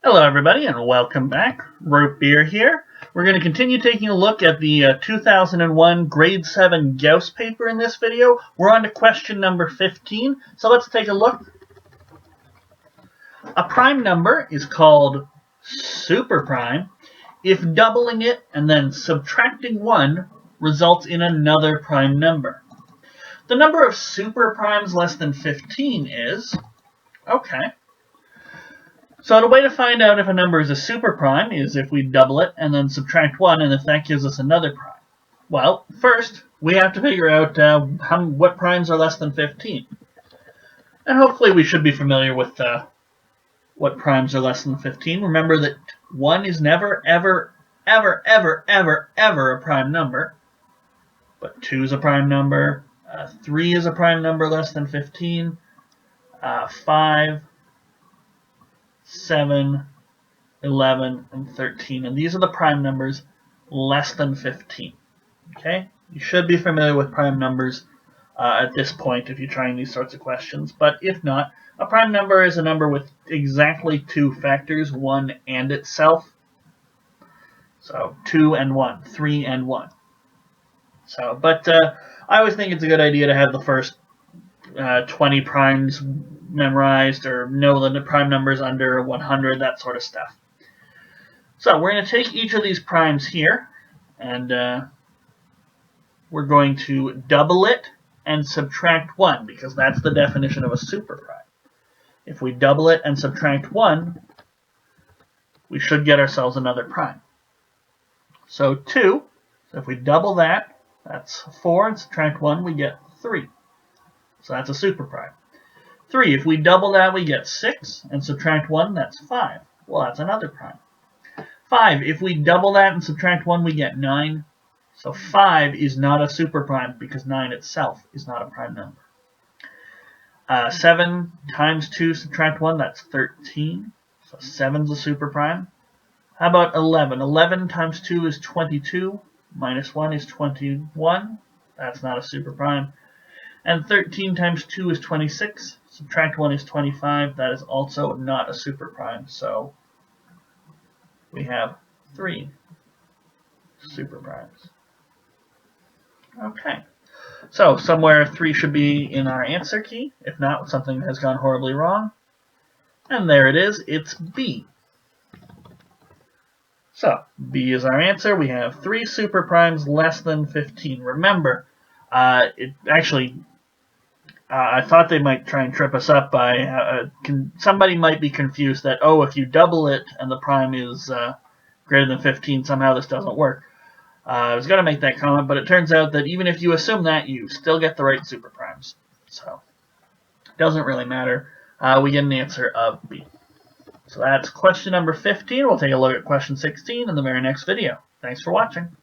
Hello everybody and welcome back. Root Beer here. We're going to continue taking a look at the 2001 grade 7 Gauss paper in this video. We're on to question number 15, so let's take a look. A prime number is called superprime if doubling it and then subtracting 1 results in another prime number. The number of superprimes less than 15 is... okay. So the way to find out if a number is a superprime is if we double it and then subtract 1, and if that gives us another prime. Well, first, we have to figure out what primes are less than 15. And hopefully we should be familiar with what primes are less than 15. Remember that 1 is never, ever, ever, ever, ever, ever a prime number. But 2 is a prime number. 3 is a prime number less than 15. 5... 7, 11, and 13. And these are the prime numbers less than 15. Okay? You should be familiar with prime numbers at this point if you're trying these sorts of questions. But if not, a prime number is a number with exactly 2 factors, 1 and itself. So 2 and 1, 3 and 1. So, but I always think it's a good idea to have the first 20 primes memorized, or know the prime numbers under 100, that sort of stuff. So we're going to take each of these primes here, and we're going to double it and subtract 1, because that's the definition of a superprime. If we double it and subtract 1, we should get ourselves another prime. So 2, so if we double that, that's 4, and subtract 1, we get 3. So that's a superprime. 3, if we double that, we get 6, and subtract 1, that's 5. Well, that's another prime. 5, if we double that and subtract 1, we get 9. So 5 is not a superprime because 9 itself is not a prime number. 7 times 2, subtract 1, that's 13. So 7's a superprime. How about 11? 11 times 2 is 22, minus 1 is 21. That's not a superprime. And 13 times 2 is 26. Subtract 1 is 25. That is also not a superprime. So we have 3 superprimes. Okay. So somewhere 3 should be in our answer key. If not, something has gone horribly wrong. And there it is. It's B. So B is our answer. We have 3 superprimes less than 15. Remember, I thought they might try and trip us up by, somebody might be confused that, oh, if you double it and the prime is greater than 15, somehow this doesn't work. I was going to make that comment, but it turns out that even if you assume that, you still get the right superprimes. So, it doesn't really matter. We get an answer of B. So that's question number 15. We'll take a look at question 16 in the very next video. Thanks for watching.